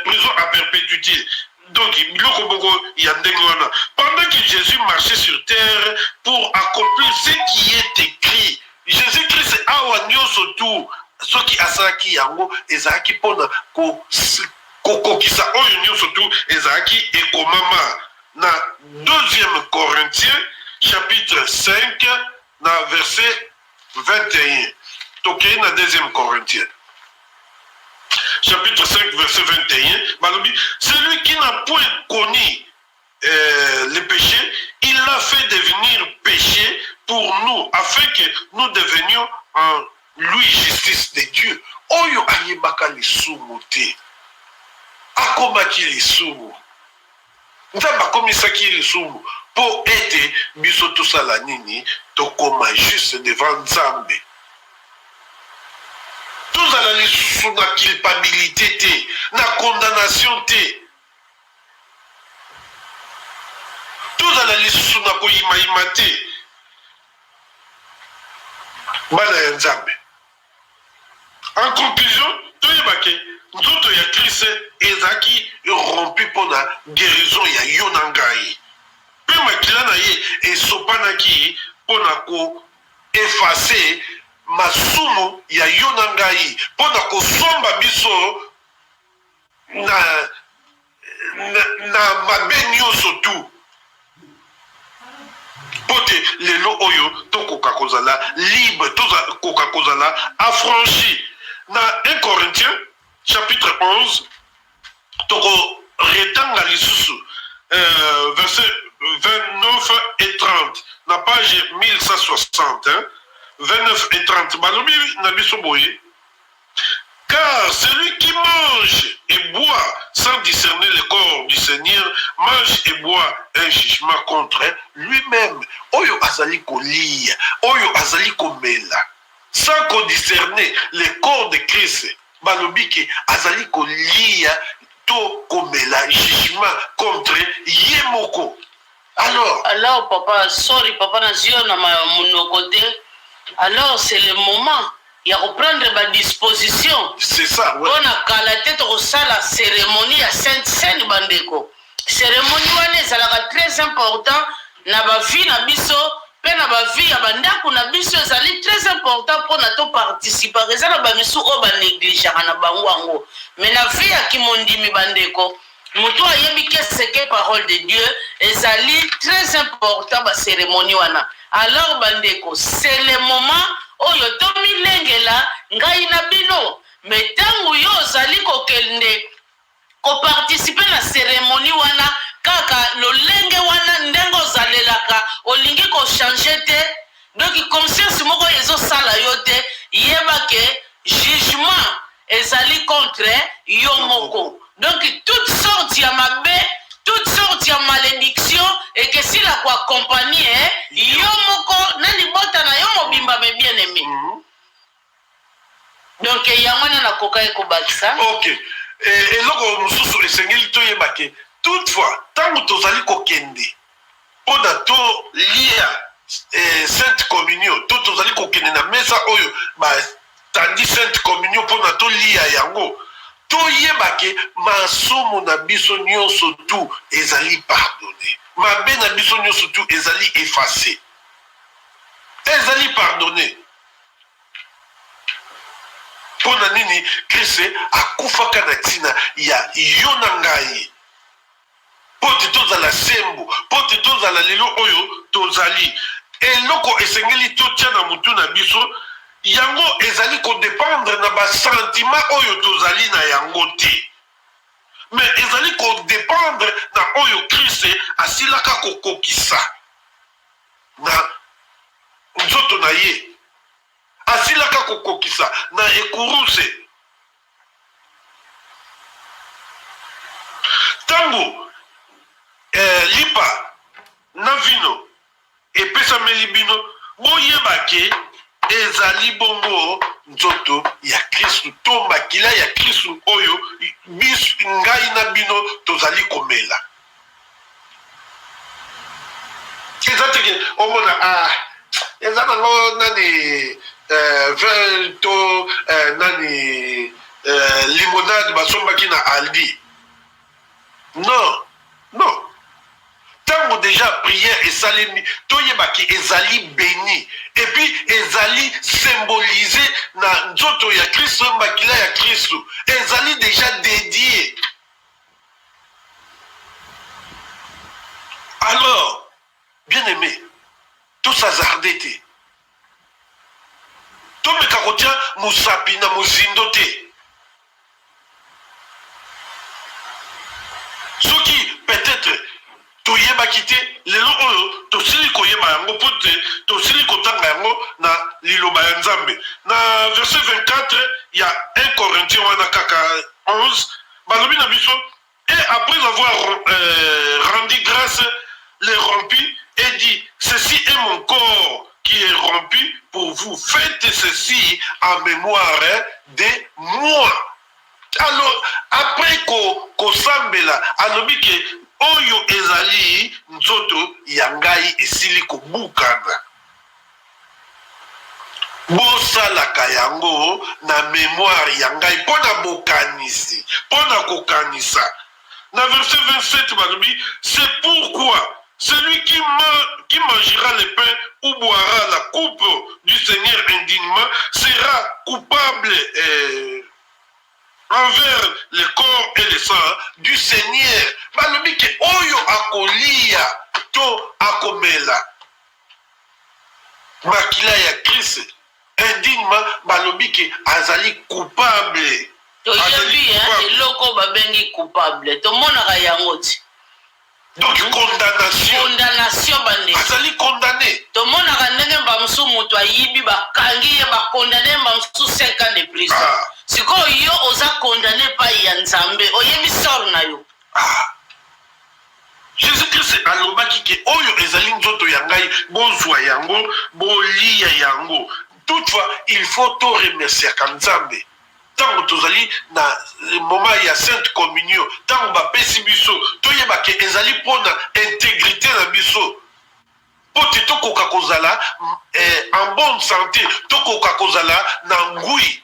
[SPEAKER 1] prison à perpétuité. Donc biloko moko ya ndenge wana. Pendant que Jésus marchait sur terre pour accomplir ce qui est écrit, Jésus-Christ awa nyonso tu soki asalaki yango ezalaki mpona kokokisa oyo nyonso tu ezalaki ekomama na 2e Corinthiens chapitre 5 na verset 21. Tokei na 2e Corinthiens chapitre 5 verset 21 balobi celui qui n'a point connu le péché, il l'a fait devenir péché pour nous afin que nous devenions en lui justice de Dieu. Oyo ayebaka lisumu te akomaki lisumu nzambe akomisaki lisumu po ete biso tosala nini tokoma juste devant nzambe. Tozala lisusu na culpabilité te na condamnation te tozala lisusu na koyimayima te bana ya nzambe. En conclusion, toyebake nzoto ya Christ ezaki rompu mpona guérison ya yo na ngai mpe makila na ye esopanaki mpona koefase masumu ya yo na ngai mpona kosomba biso na mabe nyonso tu po te lelo oyo tokoka kozala libre tokoka kozala affranchi. Na 1 Corinthiens chapitre 11 toko retanga lisusu verset 29 et 30 na page 1160 hein? 29 et 30 balobi na biso boye car celui qui mange et boit sans discerner le corps du Seigneur mange et boit un jugement contre lui-même. Oyo azali kolia, oyo azali komela sans qu'on discerner le corps de Christ balobi ke azali kolia to komela jugement contre yemoko.
[SPEAKER 2] Alors papa, sorry papa nazio na monoko te. Alors c'est le moment il y a reprendre ma disposition.
[SPEAKER 1] C'est ça, ouais.
[SPEAKER 2] On a calaté la cérémonie à Sainte Bandeko. Cérémonie wane ezalaka très important na ba vie na biso pe na ba vie ya bandako na biso ezali très important pour na to participer ezala ba misu o ba négliger na bango ango. Mais na vie ya kimondimi bandeko mutu ayebi ke seke parole de Dieu ezali très important ba cérémonie wana. Alors bandeko c'est le moment oyo tomilengela ngai na bino mais tangu yo ozali kokende koparticipe na cérémonie wana kaka lolenge wana ndenge ozalelaka olingi kochange te donc conscience moko ezosala yo te yeba ke jugement ezali contre yo moko donc toute sorte ya mabe toute sorte ya malédiction et que si la quoi accompagner yo moko na libota na yo mobimba me bien aimé. Donc yangwana na koka ko bakisa.
[SPEAKER 1] OK. Et loko mususu esengeli to yebake toutefois tant tozali kokende pona to lia sainte communion to tozali kokende na mesa oyo ba tandi sainte communion pona to lia yango toyebake masumu na biso nyonso tu ezali pardonné mabe na biso nyonso tu ezali effacé ezali pardonné pona nini Christ akufaka na tina ya yo na ngai po te tozala sembo po te tozala lelo oyo tozali eloko esengeli totia na mutu na biso yango ezali kodépendre na basentiment oyo tozali na yango te mais ezali kodépendre na oyo Christ asilaka kokokisa na nzoto na ye asilaka kokokisa na ekuruse tango lipa na vino epesameli bino boyebake ezali bongo nzoto ya Kristu to makila ya Kristu oyo biso ngai na bino tozali komela. Ezatike omona ezana ngo nani vin to nani limonade basombaki na Aldi. Non, non. Tango déjà prière et salimi, toyebaki ezali béni. Et puis ezali symbolisé na nzoto ya Kristo makila ya Kristo. Ezali déjà dédié. Alors, bien aimé, tout ça zardete. Tout me kakotia musapi na muzindote. Ce qui peut-être toyeba kite lelo oyo tosili koyeba yango pote tosili kotanga yango na liloba ya Nzambe. Na verset 24 il y a 1 Corinthiens wana kaka 11 balobi na biso et après avoir rendu grâce les rompus et dit ceci est mon corps qui est rompu pour vous, faites ceci en mémoire de moi. Alors après ko sambela alobi ke oyo ezali nzoto ya ngai esili kobukana bosalaka yango na mémoire ya ngai mpona bokanisi mpona kokanisa. Na verset 27 balobi c'est pourquoi celui qui mangera le pain ou boira la coupe du Seigneur indignement sera coupable envers le corps et le sang du Seigneur. Balobi ke oyo akolia to akomela makila ya Christ indignement balobi ke azali coupable.
[SPEAKER 2] Toyebi eloko babengi coupable tomonaka yango ti.
[SPEAKER 1] Donc
[SPEAKER 2] condamnation bande
[SPEAKER 1] azali condamné.
[SPEAKER 2] Tomonaka ndenge bamusu mutu ayibi bakangi ye bakondane bamusu 5 ans de prison. Sikoyo yo oza condamné pa ya Nzambe oyebi sor na yo.
[SPEAKER 1] Jésus-Christ alobaki ke oyo ezali nzoto ya ngai bozwa yango bolia yango. Toutefois il faut to remercier ka Nzambe. Tango tozali na moment ya sainte communion tango bapesi biso toyeba ke ezali mpona intégrité na biso poti tokoka kozala en bonne santé tokoka kozala na ngui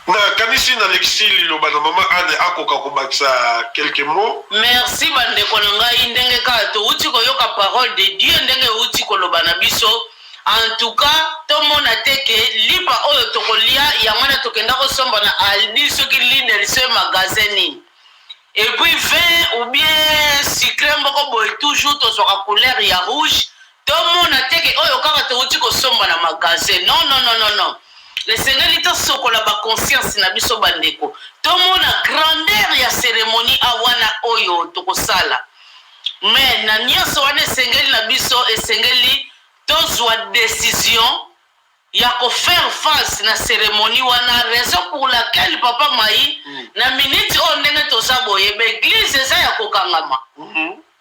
[SPEAKER 1] na kanisi na l'exil liloba na mama Anne akoka kobakisa quelques mots.
[SPEAKER 2] Merci bandeko na ngai ndenge kaka touti koyoka parole de Dieu ndenge uti koloba na biso. En tout cas, tout le monde a dit que liba oyo tokolia yamana tokenda kosomba na Aldi soki leader ce magasin. Et puis vin ou bien sucre mboko boy toujours to soka couleur ya rouge. Tout le monde a dit que oyo kaka touti kosomba na magasin. Non. Le Seigneur lito sokola ba conscience na biso bandeko. Tout le monde a grandeur ya cérémonie awana oyo tokosala. Mais na nyoso wane sengeli na biso esengeli tozwa décision ya ko faire face na cérémonie wana raison pour laquelle papa mai na minute o ndenge toza boye be église eza ya kokangama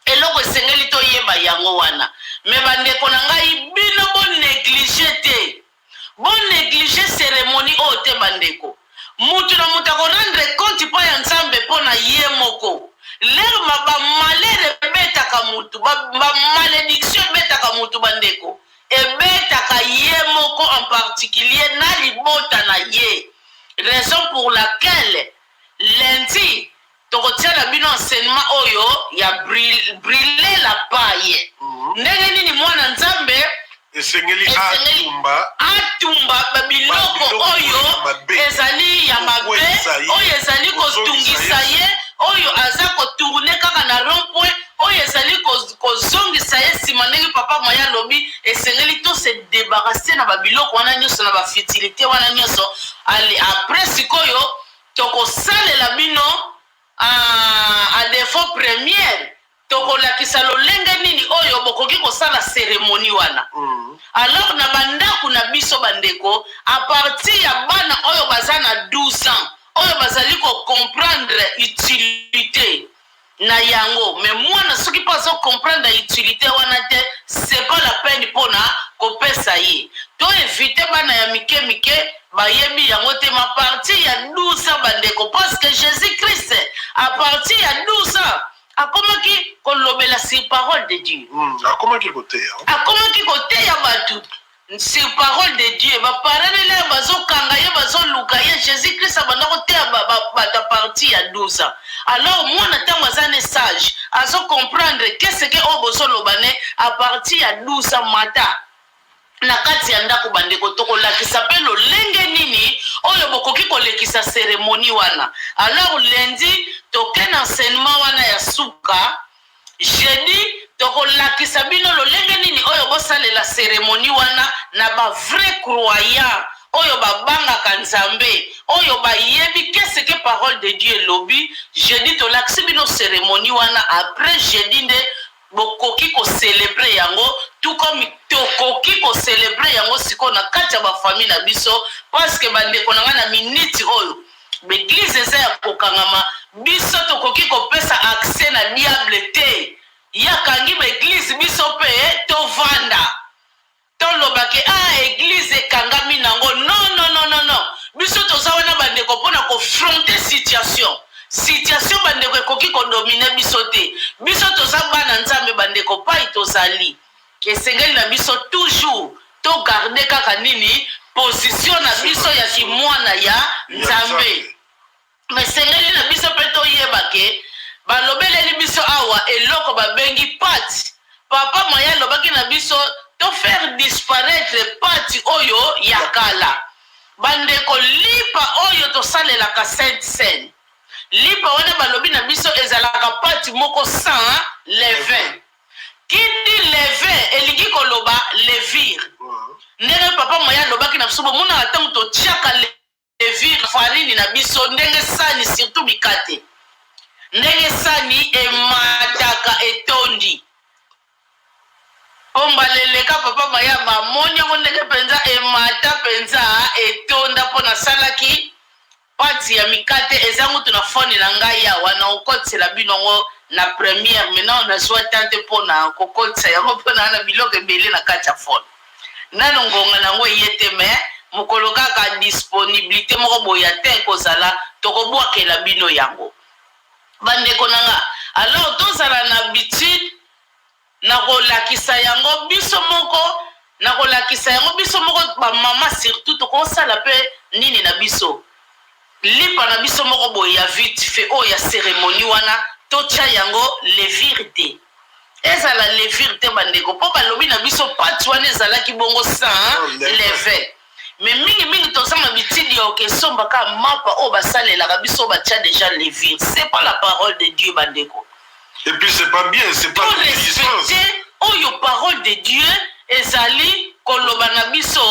[SPEAKER 2] eloko esengeli toyeba yango wana me bandeko na ngai bino bon néglige cérémonie o te bandeko mutu na mutu akorendre compte pa ya Nzambe mpona ye moko lelo malere betaka mutu malédiction betaka mutu bandeko ebetaka ye moko en particulier na libota na ye raison pour laquelle lundi tokotia na bino enseignement oyo ya brûler la paille ndenge nini mwana Nzambe
[SPEAKER 1] esengeli
[SPEAKER 2] atumba babiloko oyo ezali ya mabe oyo ezali kotungisa ye oyo aza kotourne kaka na rond-point oyo ezali kozongisa ye nsima ndenge papa moya lobi esengeli to se débarrasser na babiloko wana nyonso na bafutilité wana nyonso après sikoyo tokosalela bino à défaut première tokolakisa lolenge nini oyo bokoki kosala cérémonie wana. Alors na bandaku na biso bandeko à partir ya bana oyo baza na 12 ans oyo bazali ko comprendre utilité na yango mais mwana soki mpo azo comprendre utilité wana te c'est pas la peine mpona kopesa ye to éviter bana ya mike mike bayebi yango te ma parti ya 12 ans bandeko parce que Jésus Christ à partir ya 12 ans akomaki kolobela sur parole de Dieu
[SPEAKER 1] akomaki koteya bato sur parole de Dieu baparalele bazokanga ye bazoluka ye Jésus Christ abanda koteya bato parti ya 12 ans alors mwana ntango aza ne sage azo comprendre qu'est-ce que obozoloba ne à partir ya 12 ans mata na kati ya ndako bandeko tokolakisa mpe lolenge nini oyo bokoki kolekisa cérémonie wana alors lundi toke na enseignement wana ya suka jeudi tokolakisa bino lolenge nini oyo bosalela cérémonie wana na ba vrai croyant oyo babangaka nzambe oyo bayebi qu'est-ce que parole de Dieu lobi jeudi tolakisi bino cérémonie wana après jeudi nde bokoki ko célébrer yango tout comme tokoki ko célébrer yango siko na kati ya bafamille na biso parce que bandeko na nga na minute oyo l'église eza ya kokangama biso tokoki kopesa accès na diable te yakangi l'église biso pe tovanda tolobaki église ekangami nango non biso toza wana bandeko mpona confronter situation bandeko ekoki kodomine biso te biso toza bana nzambe bandeko pai tozali esengeli na biso toujours togarde kaka nini position na biso ya kimwana ya nzambe mesengeli na biso mpe toyeba ke balobeleli biso awa eloko babengi pati papa moya alobaki na biso to faire disparaître pati oyo ya kala bandeko lipa oyo tosalelaka sainte seine lipa wana balobi na biso ezalaka pati moko sans levain kindi levain elingi koloba levire ndenge papa moya alobaki na biso bomonaka ntango totiaka levire farine na biso ndenge sani surtout mikate ndenge sani emataka etondi ombaleleka papa moya bamoni yango ndenge mpenza emata mpenza etonda mpo nasalaki pati ya mikate eza ngutu na fone na ngai awa na kokotisela bino yango na première maintenant nazwa tante mpona kokotisa yango mpona na biloko ebele na kati ya fone nano ngonga nango eye te me mokolo kaka disponibilité moko boya te ekozala tokobwakela bino yango bandeko na nga alors tozala na habitude na kolakisa yango biso moko bamama surtout tokosala mpe nini na biso lipa na biso moko boye ya vite fait oyo ya cérémonie wana totia yango levire te ezala levire te bandeko mpo balobi na biso pati wana ezalaki bongo sans levain mais mingi toza na bitidi ya okesombaka mapa oyo basalelaka biso batia déjà levire c'est pas la parole de Dieu bandeko et puis c'est pas bien c'est pas
[SPEAKER 2] respecter oyo parole de Dieu ezali koloba na biso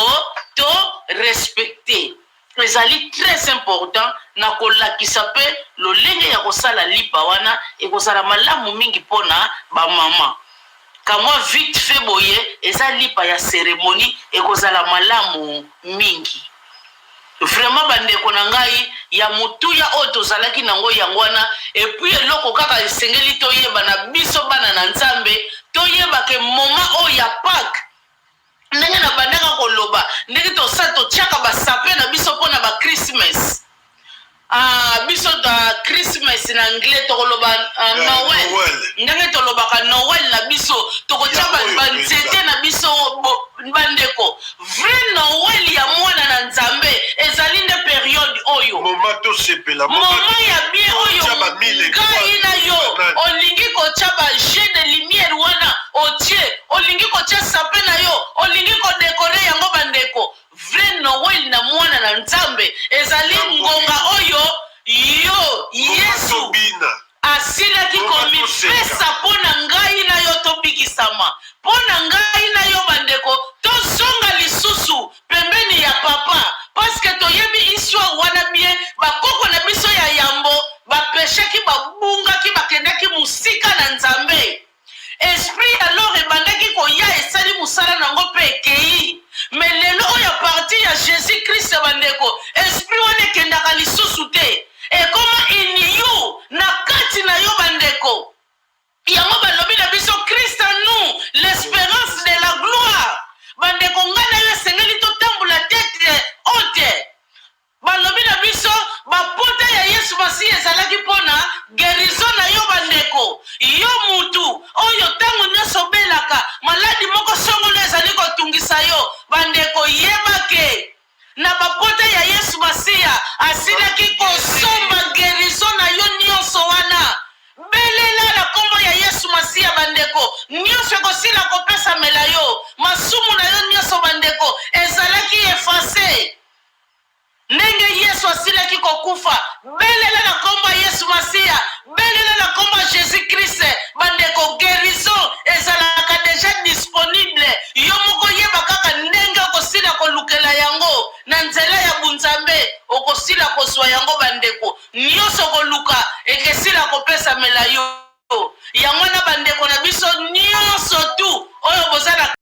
[SPEAKER 2] to respecter ezali très important na kolakisa pe lolenge ya kosala lipa wana ekozala malamu mingi mpona bamama kamwa vite fait boye eza lipa ya cérémonie ekozala malamu mingi vraiment bandeko na ngai ya mutuya oyo tozalaki nango yango wana epuis eloko kaka esengeli toyeba na biso bana na nzambe toyeba ke moma oyo ya Pâques ndenge na bandaka koloba ndenge totiaka basape na biso mpona ba Christmas biso da Christmas na anglais tokoloba Noël ndenge tolobaka Noël na biso tokotia banzete na biso bandeko vrai Noël ya mwana na nzambe ezali nde periode oyo
[SPEAKER 1] moment
[SPEAKER 2] ya bien oyo ngai na yo olingi kotia ba jet de lumière wana otie olingi kotia sape na yo olingi kodekore yango bandeko vrai Noël na mwana na nzambe ezali ngonga oyo yo Yesu asilaki komipesa mpo na ngai na yo tobikisama mpo na ngai na yo bandeko tozonga lisusu pembeni ya papa parceke toyebi histoire wana bien bakoko na biso ya yambo bapeshaki babungaki bakendaki mosika na nzambe esprit alors ebandaki koya esali mosala nango mpe ekei me lelo oyo parti ya Jésus Christ bandeko esprit wana ekendaka lisusu te ekoma iniyu na kati na yo bandeko asilaki kosomba guérison na yo nyonso wana. Belela na kombo ya Yesu Masiya bandeko, nyonso ekosila kopesamela yo, masumu na yo nyonso bandeko ezalaki efase. Ndenge Yesu asilaki kokufa, belela na kombo ya Yesu Masiya, belela na kombo ya Jésus Christ bandeko, guérison ezalaka deja disponible. Yo moko yeba kaka ndenge okosila kolukela yango na nzela ya bunzambe, okosila kozwa yango bandeko, nyonso koluka ekesila kopesamela yo. Yango na bandeko na biso nyonso tu oyo bozala